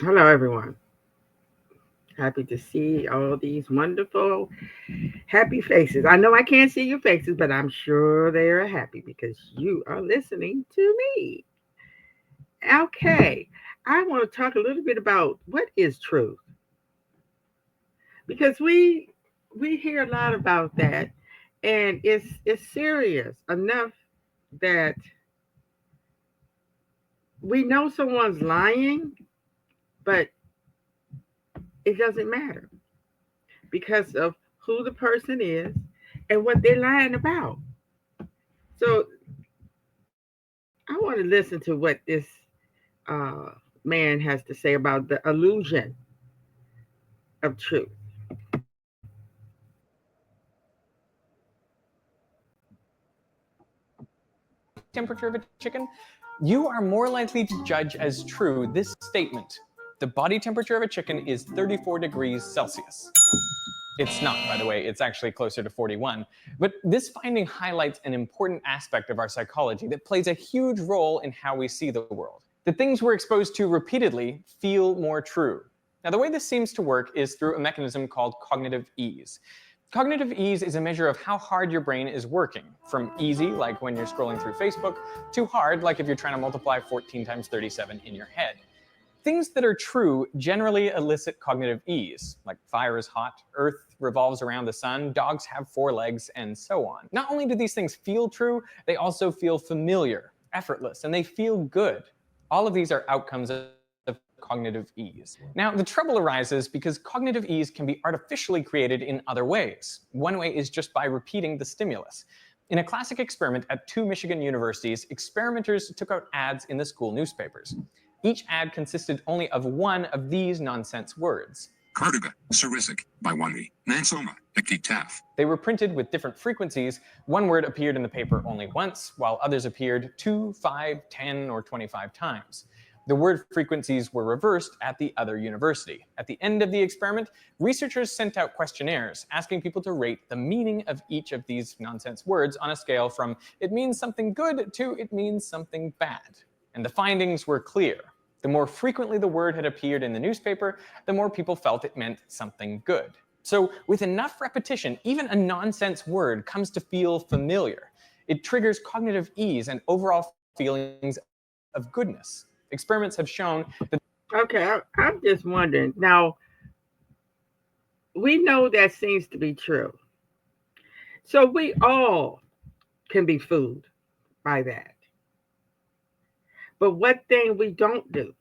Hello, everyone. Happy to see all these wonderful, happy faces. I know I can't see your faces, but I'm sure they are happy because you are listening to me. Okay, I want to talk a little bit about what is truth because we hear a lot about that, and it's serious enough that we know someone's lying, but it doesn't matter because of who the person is and what they're lying about. So I want to listen to what this uh, man has to say about the illusion of truth. Temperature of a chicken, you are more likely to judge as true this statement. The body temperature of a chicken is 34 degrees Celsius. It's not, by the way, it's actually closer to 41. But this finding highlights an important aspect of our psychology that plays a huge role in how we see the world. The things we're exposed to repeatedly feel more true. Now, the way this seems to work is through a mechanism called cognitive ease. Cognitive ease is a measure of how hard your brain is working, from easy, like when you're scrolling through Facebook, to hard, like if you're trying to multiply 14 times 37 in your head. Things that are true generally elicit cognitive ease, like fire is hot, Earth revolves around the sun, dogs have 4 legs, and so on. Not only do these things feel true, they also feel familiar, effortless, and they feel good. All of these are outcomes of cognitive ease. Now, the trouble arises because cognitive ease can be artificially created in other ways. One way is just by repeating the stimulus. In a classic experiment at 2 Michigan universities, experimenters took out ads in the school newspapers. Each ad consisted only of one of these nonsense words. Cardiga, Sarisic, Baiwanri, Nansoma, Ektitaf. They were printed with different frequencies. One word appeared in the paper only once, while others appeared 2, 5, 10, or 25 times. The word frequencies were reversed at the other university. At the end of the experiment, researchers sent out questionnaires asking people to rate the meaning of each of these nonsense words on a scale from it means something good to it means something bad. And the findings were clear. The more frequently the word had appeared in the newspaper, the more people felt it meant something good. So with enough repetition, even a nonsense word comes to feel familiar. It triggers cognitive ease and overall feelings of goodness. Experiments have shown that. Okay, I'm just wondering. Now, we know that seems to be true. So we all can be fooled by that. But what thing we don't do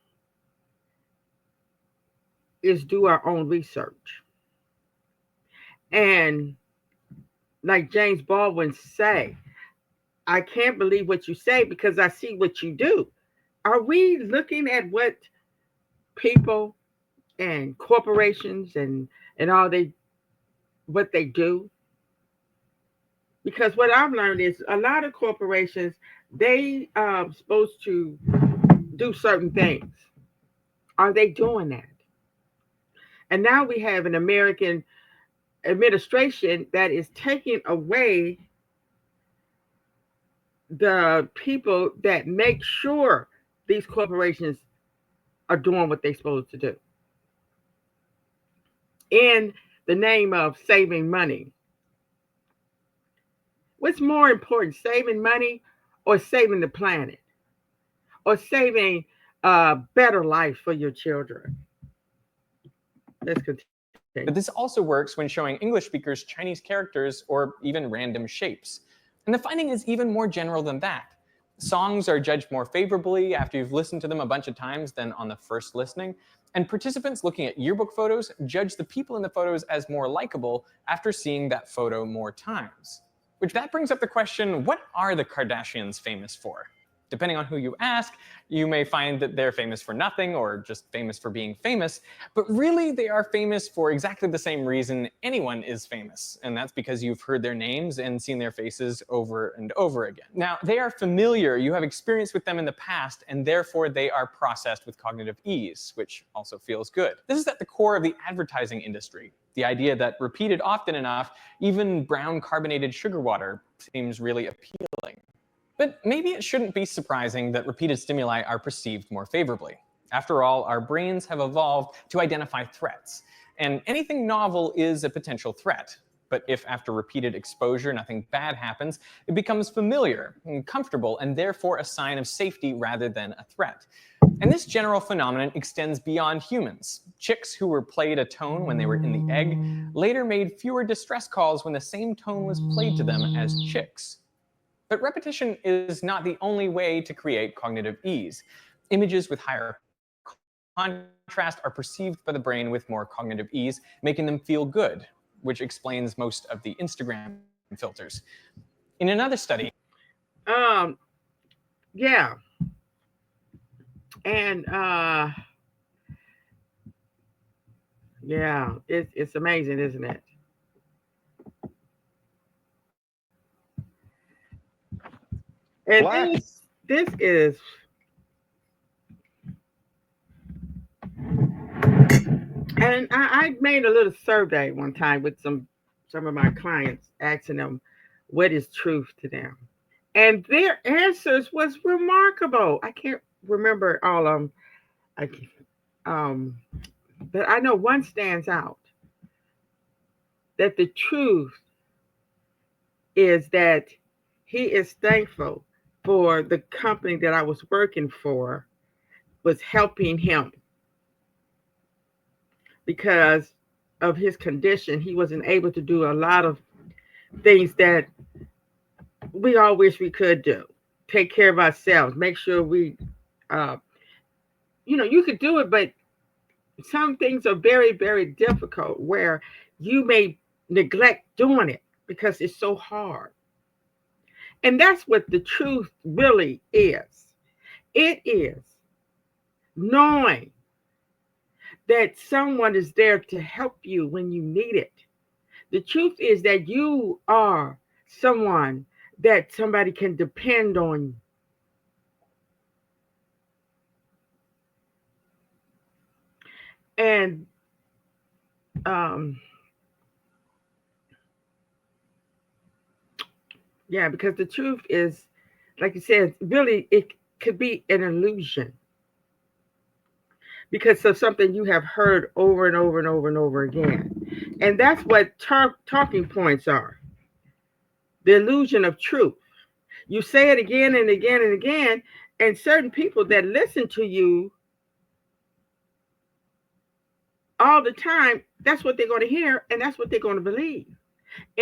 is do our own research. And like James Baldwin say, I can't believe what you say because I see what you do. Are we looking at what people and corporations and all they what they do? Because what I've learned is a lot of corporations they supposed to do certain things. Are they doing that? And now we have an American administration that is taking away the people that make sure these corporations are doing what they're supposed to do in the name of saving money. What's more important, saving money or saving the planet or saving a better life for your children? Let's continue. But this also works when showing English speakers Chinese characters or even random shapes. And the finding is even more general than that. Songs are judged more favorably after you've listened to them a bunch of times than on the first listening. And participants looking at yearbook photos judge the people in the photos as more likable after seeing that photo more times. Which that brings up the question, what are the Kardashians famous for? Depending on who you ask, you may find that they're famous for nothing or just famous for being famous, but really they are famous for exactly the same reason anyone is famous, and that's because you've heard their names and seen their faces over and over again. Now, they are familiar, you have experience with them in the past, and therefore they are processed with cognitive ease, which also feels good. This is at the core of the advertising industry. The idea that repeated often enough, even brown carbonated sugar water seems really appealing. But maybe it shouldn't be surprising that repeated stimuli are perceived more favorably. After all, our brains have evolved to identify threats, and anything novel is a potential threat. But if after repeated exposure nothing bad happens, it becomes familiar and comfortable and therefore a sign of safety rather than a threat. And this general phenomenon extends beyond humans. Chicks who were played a tone when they were in the egg later made fewer distress calls when the same tone was played to them as chicks. But repetition is not the only way to create cognitive ease. Images with higher contrast are perceived by the brain with more cognitive ease, making them feel good, which explains most of the Instagram filters. In another study, Um, yeah, and yeah, it's amazing, isn't it? And black. this is, and I made a little survey one time with some of my clients, asking them what is truth to them, and their answers was remarkable. I can't remember all of them. I can't, um, but I know one stands out. That the truth is that he is thankful for the company that I was working for was helping him because of his condition. He wasn't able to do a lot of things that we all wish we could do. Take care of ourselves, make sure we, uh, you could do it, but some things are very, very difficult where you may neglect doing it because it's so hard. And that's what the truth really is. It is knowing that someone is there to help you when you need it. The truth is that you are someone that somebody can depend on. And um, yeah, because the truth is, like you said, really it could be an illusion because of something you have heard over and over and over and over again. And that's what talking points are, the illusion of truth. You say it again and again and again, and certain people that listen to you all the time, that's what they're going to hear and that's what they're going to believe.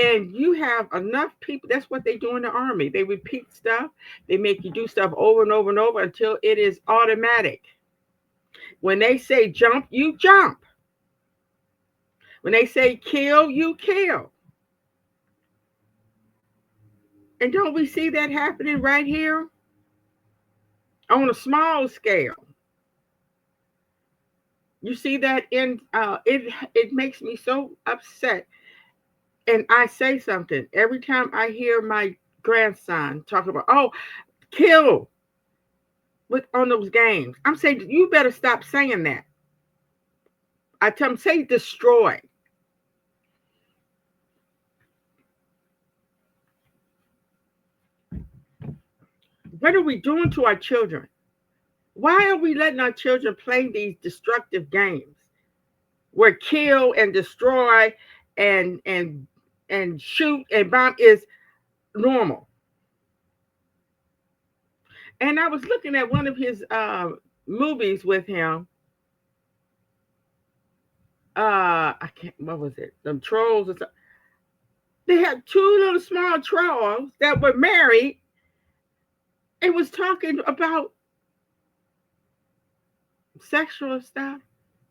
And you have enough people, that's what they do in the army. They repeat stuff, they make you do stuff over and over and over until it is automatic. When they say jump, you jump. When they say kill, you kill. And don't we see that happening right here on a small scale? You see that in it makes me so upset. And I say something every time I hear my grandson talk about, oh, kill with on those games. I'm saying you better stop saying that. I tell him say destroy. What are we doing to our children? Why are we letting our children play these destructive games where kill and destroy and shoot and bomb is normal? And I was looking at one of his movies with him. I can't. What was it? Them trolls or something. They had two little small trolls that were married and was talking about sexual stuff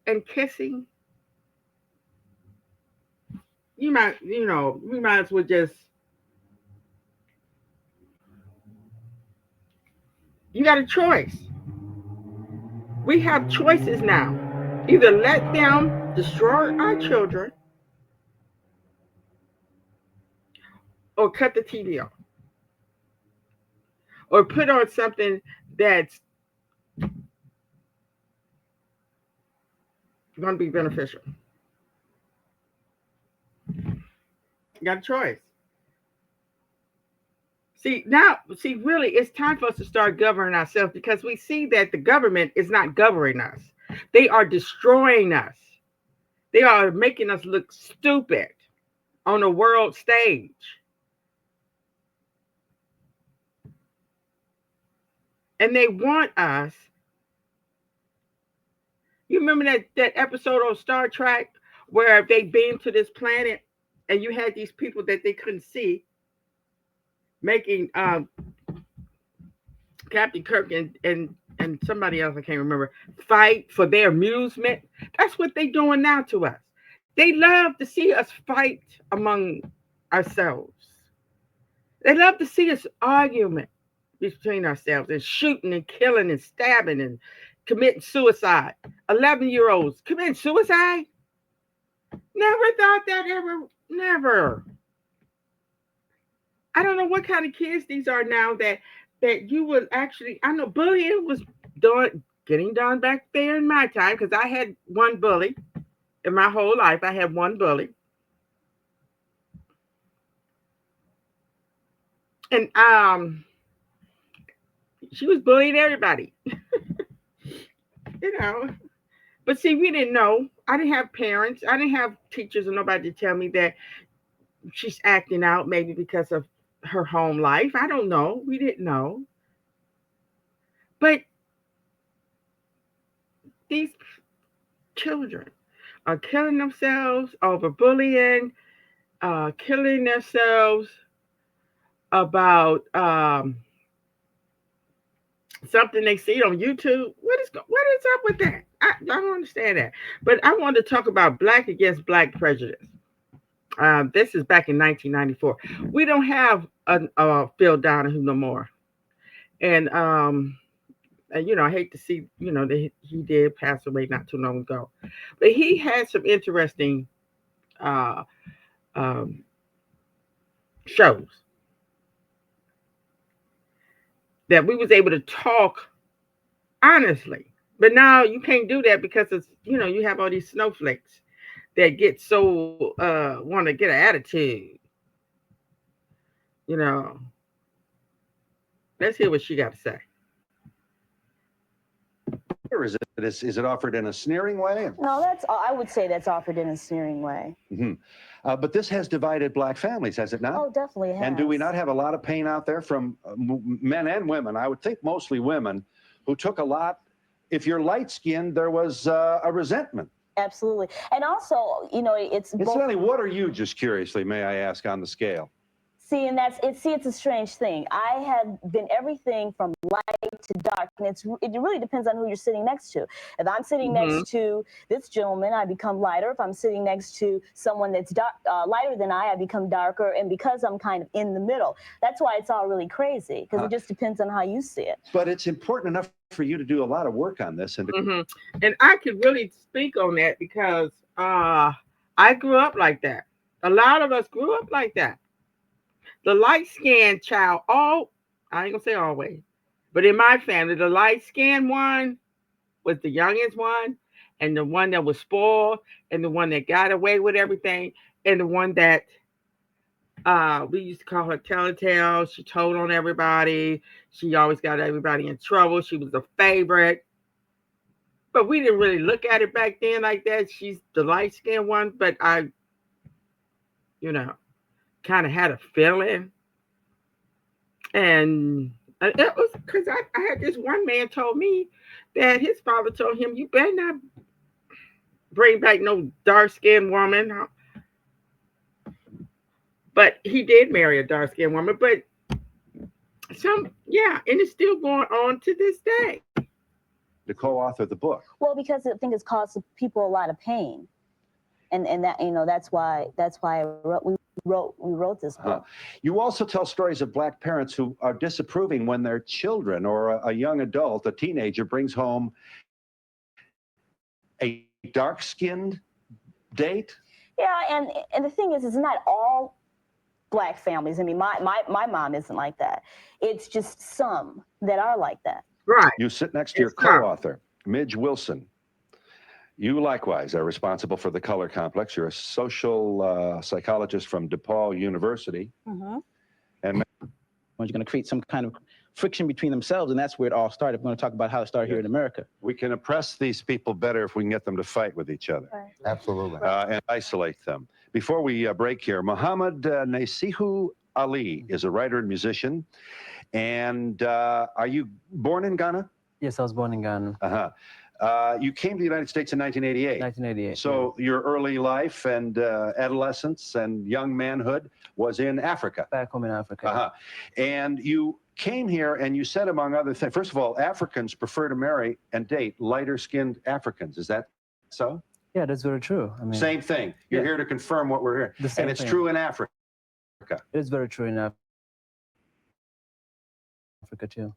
and kissing. We might as well just. You got a choice. We have choices now. Either let them destroy our children or cut the TV off or put on something that's going to be beneficial. You got a choice. Really, it's time for us to start governing ourselves because we see that the government is not governing us. They are destroying us. They are making us look stupid on the world stage. And they want us. You remember that episode on Star Trek where they beamed to this planet and you had these people that they couldn't see making Captain Kirk and somebody else I can't remember fight for their amusement. That's what they're doing now to us. They love to see us fight among ourselves. They love to see us argument between ourselves and shooting and killing and stabbing and committing suicide. 11-year-olds committing suicide? Never thought that ever. Never. I don't know what kind of kids these are now that you would actually. I know bullying was getting done back there in my time because I had one bully in my whole life. I had one bully, and she was bullying everybody, you know. But see, we didn't know. I didn't have parents. I didn't have teachers or nobody to tell me that she's acting out maybe because of her home life. I don't know. We didn't know. But these children are killing themselves over bullying, killing themselves about something they see on YouTube. What is up with that? I don't understand that. But I want to talk about black against black prejudice. This is back in 1994. We don't have a Phil Donahue no more, and I hate to see that he did pass away not too long ago, but he had some interesting uh, um, shows that we was able to talk honestly. But now you can't do that because it's you have all these snowflakes that get so want to get an attitude. You know, let's hear what she got to say. Or is it offered in a sneering way? No, I would say that's offered in a sneering way. Mm-hmm. But this has divided black families, has it not? Oh, definitely has. And do we not have a lot of pain out there from men and women? I would think mostly women who took a lot. If you're light-skinned, there was a resentment. Absolutely. And also, it's both. Incidentally, what are you, just curiously, may I ask, on the scale? See, and it's a strange thing. I have been everything from light to dark, and it really depends on who you're sitting next to. If I'm sitting next to this gentleman, I become lighter. If I'm sitting next to someone that's lighter than I become darker. And because I'm kind of in the middle, that's why it's all really crazy, because it just depends on how you see it. But it's important enough for you to do a lot of work on this, and and I could really speak on that because I grew up like that. A lot of us grew up like that. The light-skinned child, I ain't gonna say always, but in my family, the light-skinned one was the youngest one, and the one that was spoiled, and the one that got away with everything, and the one that we used to call her Telltale. She told on everybody. She always got everybody in trouble. She was a favorite. But we didn't really look at it back then like that. She's the light-skinned one, but I, kind of had a feeling. And it was because I had this one man told me that his father told him, you better not bring back no dark-skinned woman. But he did marry a dark-skinned woman. But and it's still going on to this day. to co-author the book? Well, because I think it's caused people a lot of pain. And that, that's why we wrote this book. You also tell stories of black parents who are disapproving when their children or a young adult, a teenager, brings home a dark-skinned date. Yeah, and the thing is, it's not all black families. I mean, my mom isn't like that. It's just some that are like that. Right. You sit next to your co-author, Midge Wilson. You likewise are responsible for the color complex. You're a social psychologist from DePaul University. Mm-hmm. And You're going to create some kind of friction between themselves, and that's where it all started. We're going to talk about how it started here in America. We can oppress these people better if we can get them to fight with each other. Right. Absolutely. And isolate them. Before we break here, Muhammad Nasihu Ali is a writer and musician. And are you born in Ghana? Yes, I was born in Ghana, You came to the United States in 1988. 1988. So your early life and adolescence and young manhood was in Africa. Back home in Africa. And you came here and you said, among other things, first of all, Africans prefer to marry and date lighter-skinned Africans. Is that so? Yeah, that's very true. I mean, Same thing. You're here to confirm what we're hearing. The same And it's thing. true in Africa. It is very true in Africa too.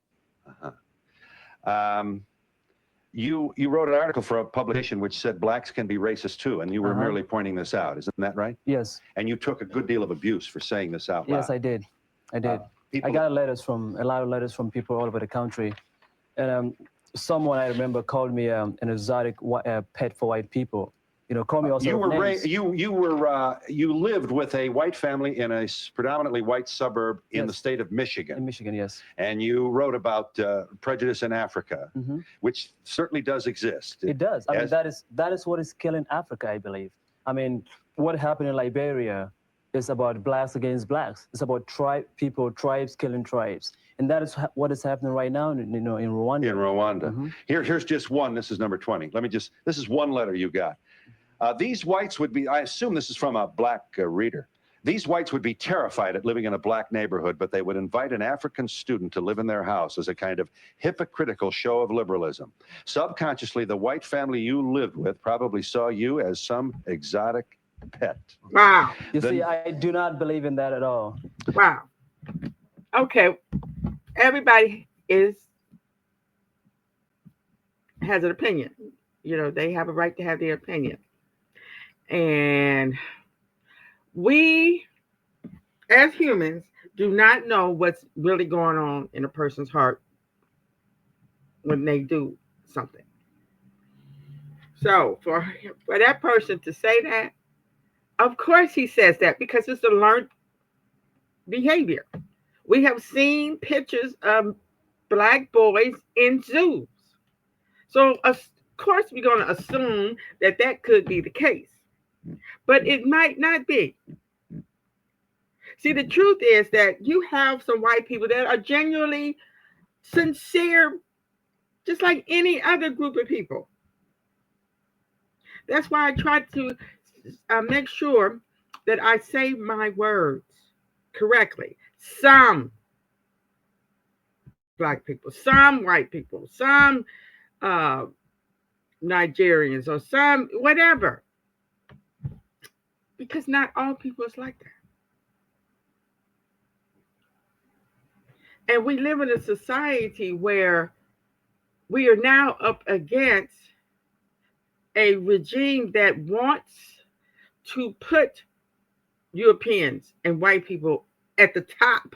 You wrote an article for a publication which said blacks can be racist too, and you were merely pointing this out. Isn't that right? Yes. And you took a good deal of abuse for saying this out loud. Yes, I did. I did. People, I got a lot of letters from people all over the country, and someone I remember called me an exotic pet for white people. You know, call me also. You lived with a white family in a predominantly white suburb in the state of Michigan. In Michigan, yes. And you wrote about prejudice in Africa, Mm-hmm. which certainly does exist. It does. I mean, that is what is killing Africa, I believe. I mean, what happened in Liberia is about blacks against blacks. It's about tribes killing tribes, and that is what is happening right now. In Rwanda. In Rwanda. Mm-hmm. Here's just one. This is number 20. This is one letter you got. These whites would be, I assume this is from a black reader. These whites would be terrified at living in a black neighborhood, but they would invite an African student to live in their house as a kind of hypocritical show of liberalism. Subconsciously, the white family you lived with probably saw you as some exotic pet. Wow. You see, I do not believe in that at all. Wow. Okay. Everybody has an opinion. You know, they have a right to have their opinion. And we, as humans, do not know what's really going on in a person's heart when they do something. So for that person to say that, of course he says that because it's a learned behavior. We have seen pictures of black boys in zoos. So of course we're going to assume that could be the case. But it might not be. See, the truth is that you have some white people that are genuinely sincere, just like any other group of people. That's why I try to make sure that I say my words correctly. Some black people, some white people, some Nigerians, or some whatever. Because not all people is like that. And we live in a society where we are now up against a regime that wants to put Europeans and white people at the top.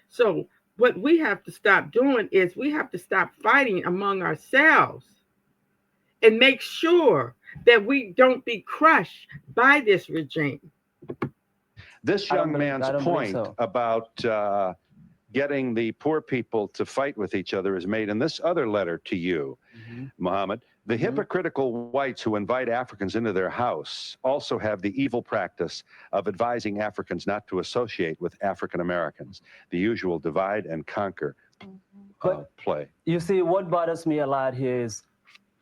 So what we have to stop doing is we have to stop fighting among ourselves and make sure that we don't be crushed by this regime. This young man's point about getting the poor people to fight with each other is made in this other letter to you, Muhammad. The hypocritical whites who invite Africans into their house also have the evil practice of advising Africans not to associate with African Americans, the usual divide and conquer play. You see, what bothers me a lot here is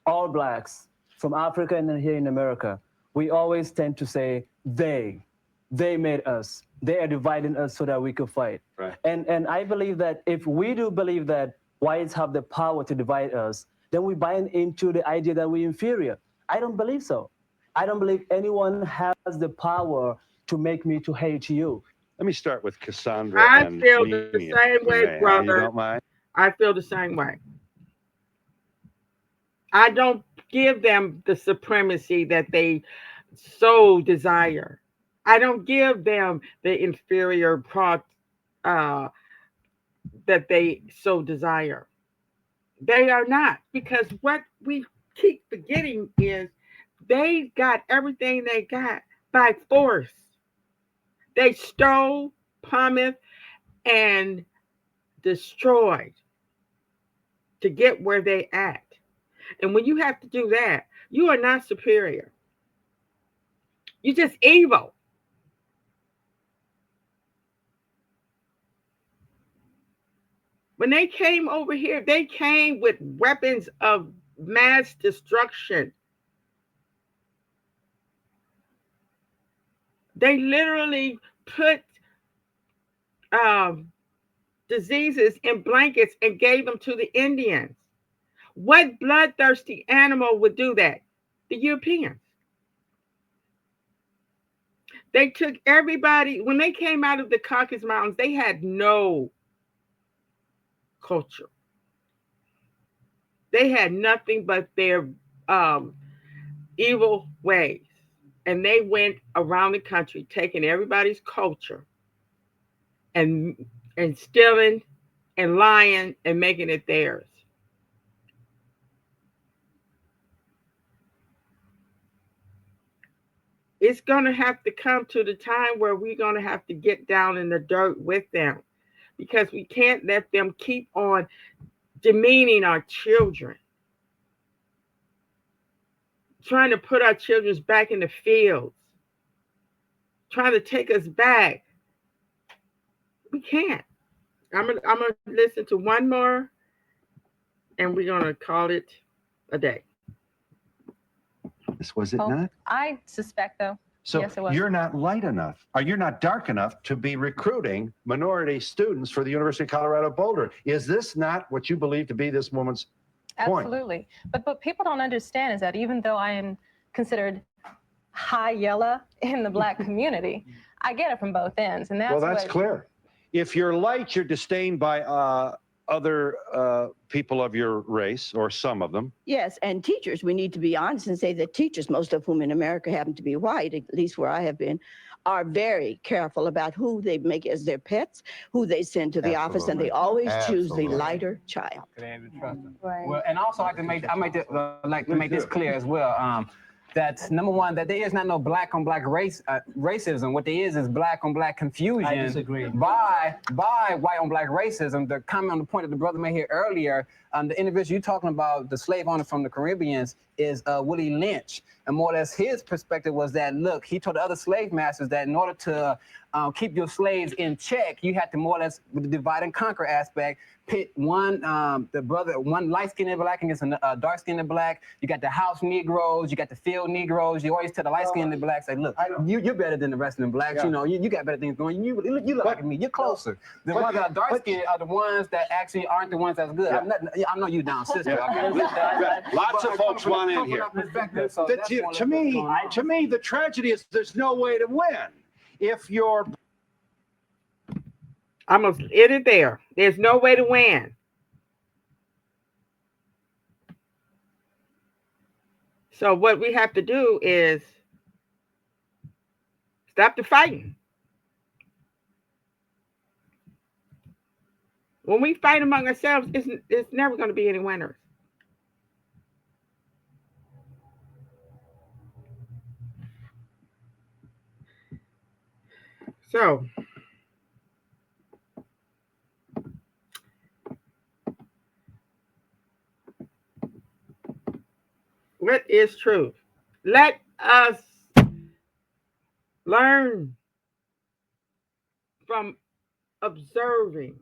all blacks from Africa and then here in America, we always tend to say they made us. They are dividing us so that we could fight. Right. And I believe that if we do believe that whites have the power to divide us, then we buy into the idea that we're inferior. I don't believe so. I don't believe anyone has the power to make me to hate you. Let me start with Cassandra. I and feel the Mimi, same way, brother. You don't mind? I feel the same way. I don't give them the supremacy that they so desire. I don't give them the inferior part that they so desire. They are not, because what we keep forgetting is they got everything they got by force. They stole, plummet and destroyed to get where they at. And when you have to do that, you are not superior. You're just evil. When they came over here, they came with weapons of mass destruction. They literally put um, diseases in blankets and gave them to the Indians. What bloodthirsty animal would do that? The Europeans. They took everybody, when they came out of the Caucasus Mountains, they had no culture. They had nothing but their um, evil ways. And they went around the country taking everybody's culture and stealing and lying and making it theirs. It's going to have to come to the time where we're going to have to get down in the dirt with them, because we can't let them keep on demeaning our children, trying to put our children back in the fields, trying to take us back. We can't. I'm gonna listen to one more, and we're gonna call it a day. Was it not? I suspect, though. So Yes, it was. you're not light enough, or you're not dark enough to be recruiting minority students for the University of Colorado Boulder. Is this not what you believe to be this woman's point? Absolutely. But what people don't understand is that even though I am considered high yellow in the Black community, I get it from both ends. And that's Well, that's what, clear. If you're light, you're disdained by other people of your race, or some of them. Yes, and teachers, we need to be honest and say that teachers, most of whom in America happen to be white, at least where I have been, are very careful about who they make as their pets, who they send to the office, and they always choose the lighter child. right. Well, and also I like to make this clear as well. That's number one, that there is not no black on black racism. What there is black on black confusion. I disagree. By white on black racism. The comment on the point that the brother made here earlier, the individual you're talking about, the slave owner from the Caribbeans, is Willie Lynch. And more or less his perspective was that, look, he told the other slave masters that in order to keep your slaves in check, you had to more or less, with the divide and conquer aspect, pit one light-skinned black against a dark-skinned black. You got the house Negroes, you got the field Negroes. You always tell the light-skinned blacks, say, look, you're better than the rest of the blacks. Yeah. You know, you got better things going. You look like me. You're closer. The ones that are dark-skinned are the ones that actually aren't the ones that's good. I know you down, sister. Lots of folks want in here. So to me, the tragedy is there's no way to win. If you're I'm gonna hit it there. There's no way to win. So what we have to do is stop the fighting. When we fight among ourselves, it's never going to be any winners. So what is truth? Let us learn from observing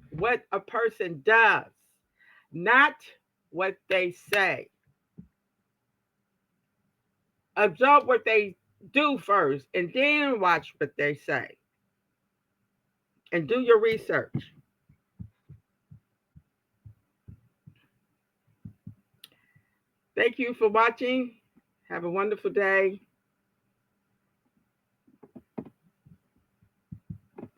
what a person does, not what they say. Observe what they do first, and then watch what they say. And do your research. Thank you for watching. Have a wonderful day.